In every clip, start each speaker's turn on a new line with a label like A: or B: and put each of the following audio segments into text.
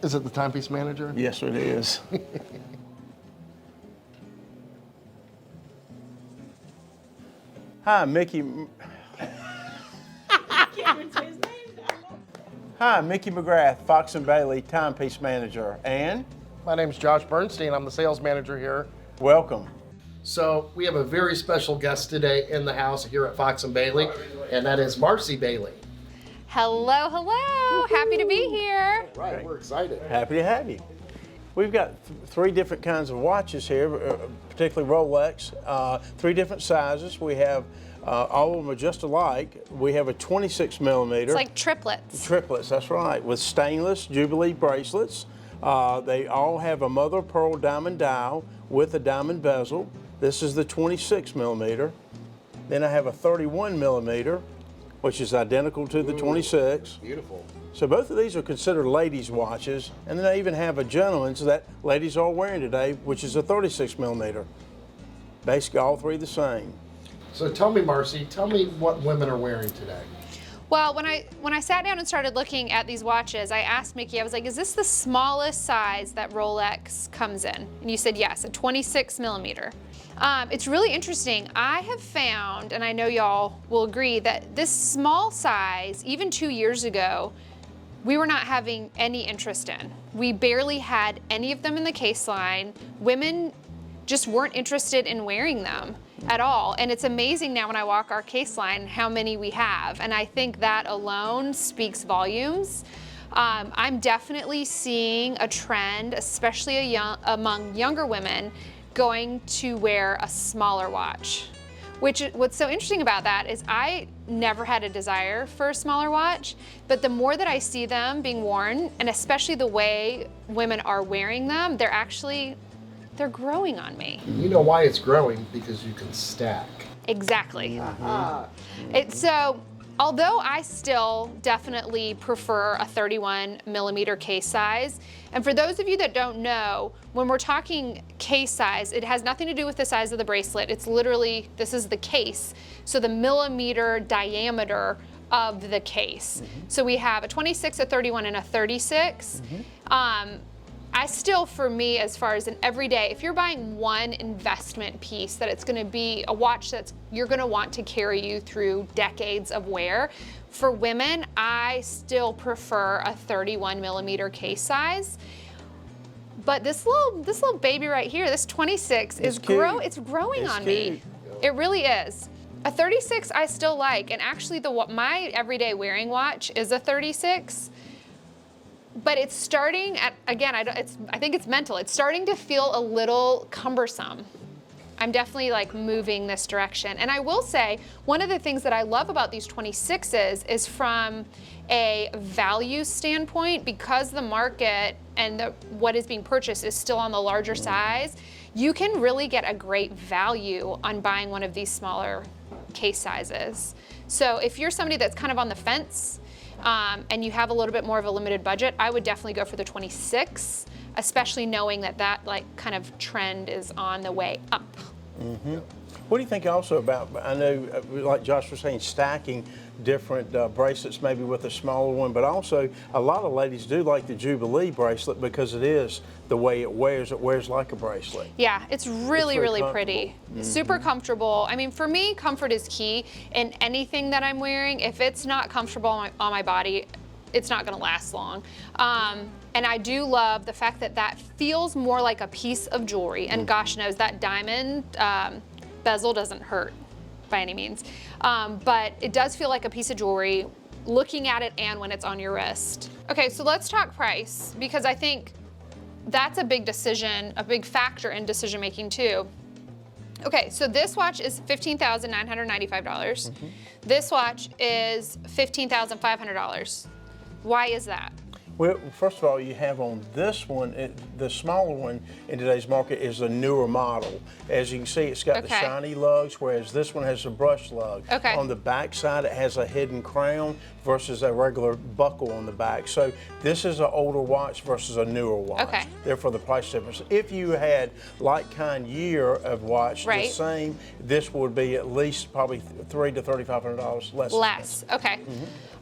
A: Is it the timepiece manager?
B: Yes, it is. Hi, Mickey. Hi, Mickey McGrath, Fox and Bailey timepiece manager, and
A: My name's Josh Bernstein. I'm the sales manager here.
B: welcome.
A: So we have a very special guest today in the house here at Fox and Bailey, and that is Marci Bailey.
C: Hello, hello. Happy to be here.
A: Right, we're excited.
B: Happy to have you. We've got three different kinds of watches here, particularly Rolex, three different sizes. We have all of them are just alike. We have a 26 millimeter.
C: It's like triplets.
B: Triplets, that's right, with stainless Jubilee bracelets. They all have a mother of pearl diamond dial with a diamond bezel. This is the 26 millimeter. Then I have a 31 millimeter, which is identical to the 26.
A: Beautiful.
B: So both of these are considered ladies' watches, and then I even have a gentleman's that ladies are wearing today, which is a 36 millimeter. Basically, all three the same.
A: So tell me, Marci, tell me what women are wearing today.
C: Well, when I sat down and started looking at these watches, I asked Mickey, I was like, is this the smallest size that Rolex comes in? And you said yes, a 26 millimeter. It's really interesting. I have found, and I know y'all will agree, that this small size, even 2 years ago, we were not having any interest in. We barely had any of them in the case line. Women just weren't interested in wearing them at all. And it's amazing now when I walk our case line how many we have. And I think that alone speaks volumes. I'm definitely seeing a trend, especially among younger women, going to wear a smaller watch. What's so interesting about that is I never had a desire for a smaller watch, but the more that I see them being worn, and especially the way women are wearing them, they're growing on me.
A: You know why it's growing? Because you can stack.
C: Exactly. So, although I still definitely prefer a 31 millimeter case size, and for those of you that don't know, when we're talking case size, it has nothing to do with the size of the bracelet. It's literally, this is the case, so the millimeter diameter of the case. So we have a 26, a 31, and a 36. I still, for me, as far as an everyday, if you're buying one investment piece, that it's gonna be a watch you're gonna want to carry you through decades of wear. For women, I still prefer a 31 millimeter case size. But this little baby right here, this 26, it's growing on me. It really is. A 36 I still like, and actually my everyday wearing watch is a 36. But it's starting at, again, I think it's mental. It's starting to feel a little cumbersome. I'm definitely like moving this direction. And I will say, one of the things that I love about these 26s is from a value standpoint, because the market and what is being purchased is still on the larger size, you can really get a great value on buying one of these smaller case sizes. So if you're somebody that's kind of on the fence, and you have a little bit more of a limited budget, I would definitely go for the 26, especially knowing that like kind of trend is on the way up.
B: What do you think also about, I know, like Josh was saying, stacking different bracelets maybe with a smaller one, but also a lot of ladies do like the Jubilee bracelet because it is the way it wears like a bracelet.
C: Yeah, it's really pretty. Super comfortable. I mean, for me, comfort is key in anything that I'm wearing. If it's not comfortable on my body, it's not gonna last long. And I do love the fact that feels more like a piece of jewelry, and gosh knows that diamond bezel doesn't hurt by any means. But it does feel like a piece of jewelry looking at it and when it's on your wrist. Okay, so let's talk price, because I think that's a big decision, a big factor in decision making too. Okay, so this watch is $15,995. This watch is $15,500. Why is that?
B: Well, first of all, you have on this one, the smaller one in today's market is a newer model. As you can see, it's got the shiny lugs, whereas this one has a brush lug.
C: Okay.
B: On the back side, it has a hidden crown versus a regular buckle on the back. So this is an older watch versus a newer watch.
C: Okay.
B: Therefore the price difference. If you had like kind year of watch,
C: Right.
B: the same, this would be at least probably $300 to $3,500 less.
C: Less, okay.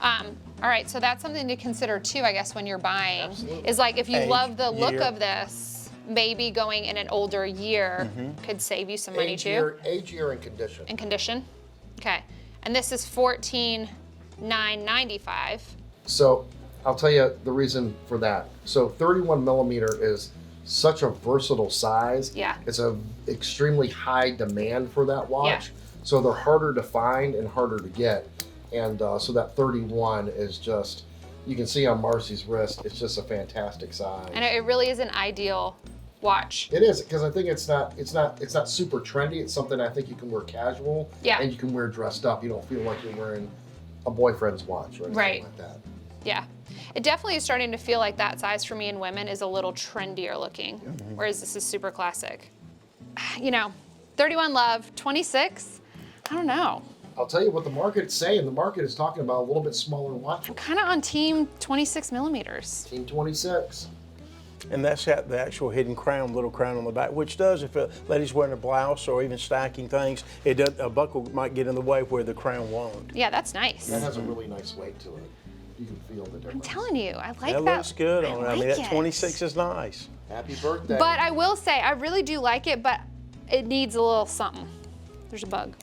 C: All right, so that's something to consider too, I guess, when you're buying.
A: Absolutely.
C: Is like if you
B: Age,
C: love the look
B: year.
C: of this, maybe going in an older year could save you some money too.
A: Age, year, and condition.
C: And condition. Okay, and this is $14,995.
A: So I'll tell you the reason for that. So 31 millimeter is such a versatile size.
C: Yeah.
A: It's a extremely high demand for that watch.
C: Yeah.
A: So they're harder to find and harder to get. And so that 31 is just, you can see on Marci's wrist, it's just a fantastic size.
C: And it really is an ideal watch.
A: It is, because I think it's not super trendy. It's something I think you can wear casual.
C: Yeah.
A: And you can wear dressed up. You don't feel like you're wearing a boyfriend's watch or anything
C: Right.
A: like that.
C: Yeah. It definitely is starting to feel like that size for me in women is a little trendier looking, whereas this is super classic. You know, 31 love, 26, I don't know.
A: I'll tell you what the market's saying. The market is talking about a little bit smaller watch.
C: I'm kind of on team 26 millimeters.
A: Team 26.
B: And that's got the actual hidden crown, little crown on the back, which does, if a lady's wearing a blouse or even stacking things, it does, a buckle might get in the way where the crown won't.
C: Yeah, that's nice.
A: That has a really nice weight to it. You can feel the difference.
C: I'm telling you, I like
B: That
C: that.
B: looks good on it. I mean,
C: like
B: that
C: it.
B: 26 is nice.
A: Happy birthday.
C: But I will say, I really do like it, but it needs a little something. There's a bug.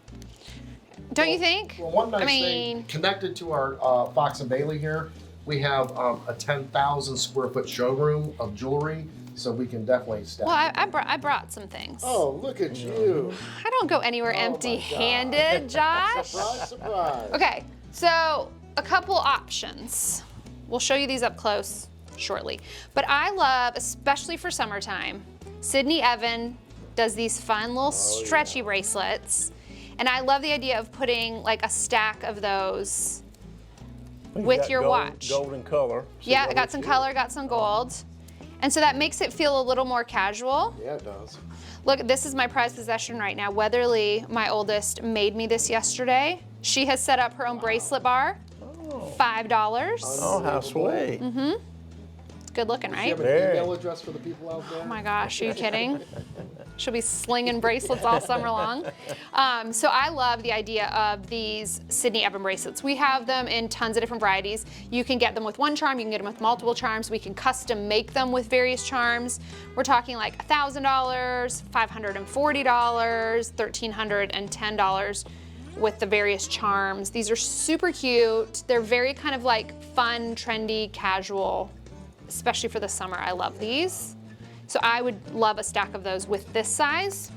C: Don't you think?
A: Well, one nice
C: I
A: thing,
C: mean,
A: connected to our Fox and Bailey here, we have a 10,000 square foot showroom of jewelry, so we can definitely stack.
C: well,
A: it.
C: I brought some things.
A: Oh, look at you.
C: I don't go anywhere
A: Oh my
C: empty-handed, Josh.
A: Surprise, surprise.
C: Okay, so a couple options. We'll show you these up close shortly. But I love, especially for summertime, Sydney Evan does these fun little stretchy bracelets. And I love the idea of putting like a stack of those
B: You
C: with
B: got
C: your watch.
B: Golden color. So
C: Yeah, I
B: that
C: got
B: looks
C: some
B: good.
C: color, got some gold. And so that makes it feel a little more casual.
A: Yeah, it does.
C: Look, this is my prized possession right now. Weatherly, my oldest, made me this yesterday. She has set up her own bracelet bar. $5.
B: Oh, how sweet.
C: It's good looking,
A: Do you
C: right?
A: have an
B: Very.
A: email address for the people out there?
C: Oh my gosh, are you kidding? She'll be slinging bracelets all summer long. So I love the idea of these Sydney Evan bracelets. We have them in tons of different varieties. You can get them with one charm, you can get them with multiple charms. We can custom make them with various charms. We're talking like $1,000, $540, $1,310 with the various charms. These are super cute. They're very kind of like fun, trendy, casual, especially for the summer. I love these. So I would love a stack of those with this size.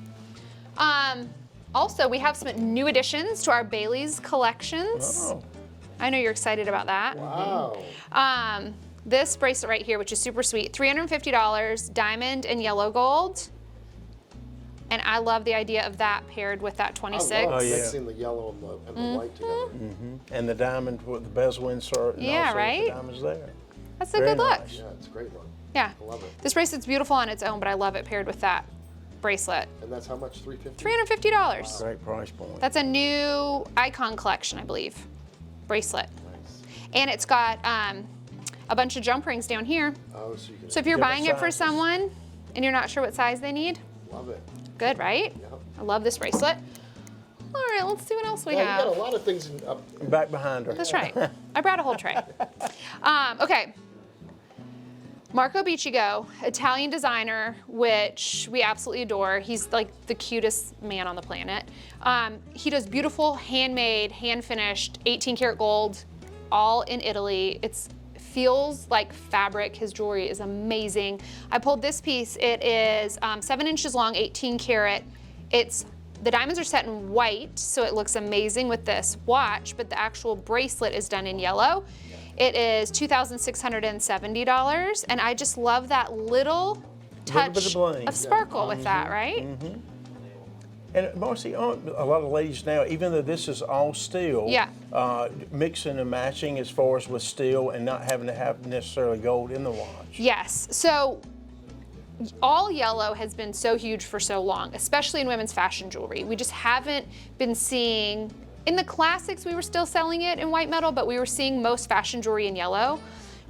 C: Also, we have some new additions to our Bailey's collections.
B: Oh.
C: I know you're excited about that.
A: Wow.
C: This bracelet right here, which is super sweet, $350, diamond and yellow gold. And I love the idea of that paired with that 26.
A: I love
B: Oh, yeah.
A: mixing the yellow and the white together.
B: And the diamond with the bezel insert. And
C: Yeah,
B: also with
C: right?
B: The diamonds there.
C: That's a
B: Very
C: good look.
B: nice.
A: Yeah, it's a great one.
C: Yeah.
A: I love it.
C: This bracelet's beautiful on its own, but I love it paired with that bracelet.
A: And that's how much? $350?
C: $350.
B: Great price point.
C: That's a new Icon collection, I believe, bracelet.
A: Nice.
C: And it's got a bunch of jump rings down here.
A: Oh, so you can
C: So if you're
B: Different
C: buying it for
B: sizes.
C: someone and you're not sure what size they need,
A: love it.
C: good, right?
A: Yep.
C: I love this bracelet. All right, let's see what else we
A: Yeah, you
C: have.
A: got a lot of things in,
B: Back behind her.
C: That's right. I brought a whole tray. Okay. Marco Biccigo, Italian designer, which we absolutely adore. He's like the cutest man on the planet. He does beautiful, handmade, hand-finished, 18 karat gold, all in Italy. It feels like fabric. His jewelry is amazing. I pulled this piece. It is 7 inches long, 18 karat. The diamonds are set in white, so it looks amazing with this watch, but the actual bracelet is done in yellow. It is $2,670, and I just love that little touch
B: bit of bling.
C: of sparkle with that, right?
B: And Marci, a lot of ladies now, even though this is all steel,
C: Yeah.
B: Mixing and matching as far as with steel and not having to have necessarily gold in the watch.
C: Yes, so all yellow has been so huge for so long, especially in women's fashion jewelry. We just haven't been seeing In the classics, we were still selling it in white metal, but we were seeing most fashion jewelry in yellow.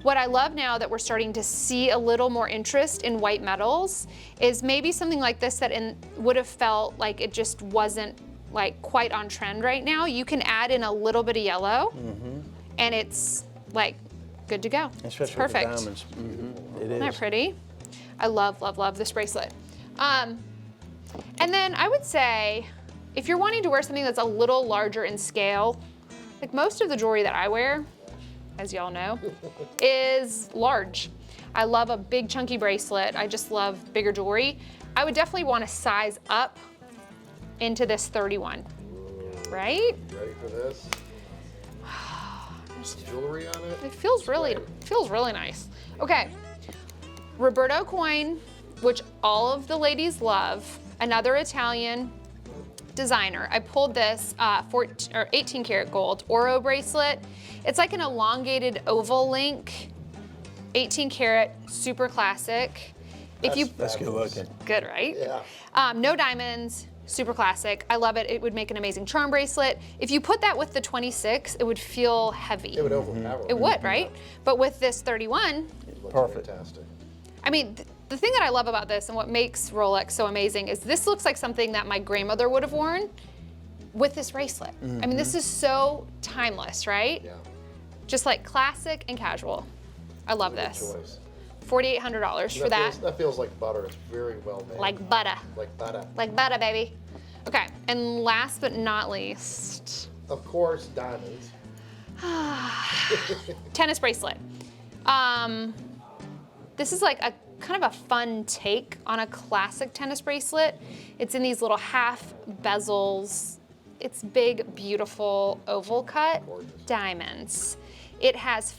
C: What I love now that we're starting to see a little more interest in white metals is maybe something like this that would have felt like it just wasn't like quite on trend right now. You can add in a little bit of yellow and it's like good to go.
B: Especially
C: it's perfect.
B: with the diamonds. It is.
C: Isn't that pretty? I love, love, love this bracelet. And then I would say, if you're wanting to wear something that's a little larger in scale, like most of the jewelry that I wear, as y'all know, is large. I love a big chunky bracelet. I just love bigger jewelry. I would definitely want to size up into this 31, right?
A: You ready for this? Some jewelry on it.
C: It feels really nice. Okay, Roberto coin, which all of the ladies love, another Italian designer. I pulled this 18 karat gold Oro bracelet. It's like an elongated oval link, 18 karat, super classic.
B: That's good looking.
C: Good, right?
A: Yeah.
C: No diamonds, super classic. I love it. It would make an amazing charm bracelet. If you put that with the 26, it would feel heavy.
A: It would overpower.
C: It would, right? But with this 31,
A: It looks
B: Perfect.
A: fantastic.
C: I mean, the thing that I love about this and what makes Rolex so amazing is this looks like something that my grandmother would have worn with this bracelet. I mean, this is so timeless, right?
A: Yeah.
C: Just like classic and casual. I love
A: Good
C: this.
A: choice.
C: $4,800 for that.
A: That feels like butter. It's very well made.
C: Like butter.
A: Like butter.
C: Like butter, baby. Okay, and last but not least,
A: Of course, diamonds.
C: tennis bracelet. This is like a kind of a fun take on a classic tennis bracelet. It's in these little half bezels. It's big, beautiful oval cut
A: Gorgeous.
C: diamonds. It has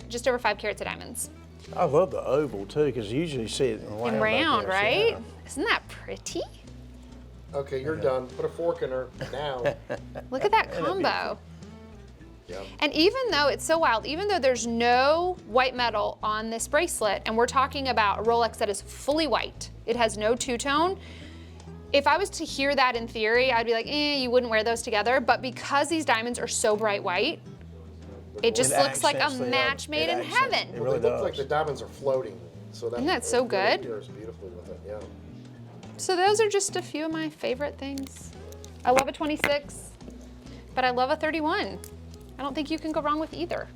C: just over 5 carats of diamonds.
B: I love the oval too, because you usually see it in round.
C: And
B: like
C: round,
B: this,
C: right?
B: yeah.
C: Isn't that pretty?
A: Okay, you're done. Put a fork in her now.
C: Look at that combo.
A: Yeah.
C: And even though it's so wild, even though there's no white metal on this bracelet, and we're talking about a Rolex that is fully white, it has no two-tone. If I was to hear that in theory, I'd be like, you wouldn't wear those together. But because these diamonds are so bright white, it just looks like a
B: accents the
C: match
B: other.
C: made
B: It
C: in
B: accents-
C: heaven.
B: It really
A: It looks like
B: does.
A: the diamonds are floating. So that,
C: Isn't that so
A: it really
C: good?
A: pairs beautifully with it. Yeah.
C: So those are just a few of my favorite things. I love a 26, but I love a 31. I don't think you can go wrong with either.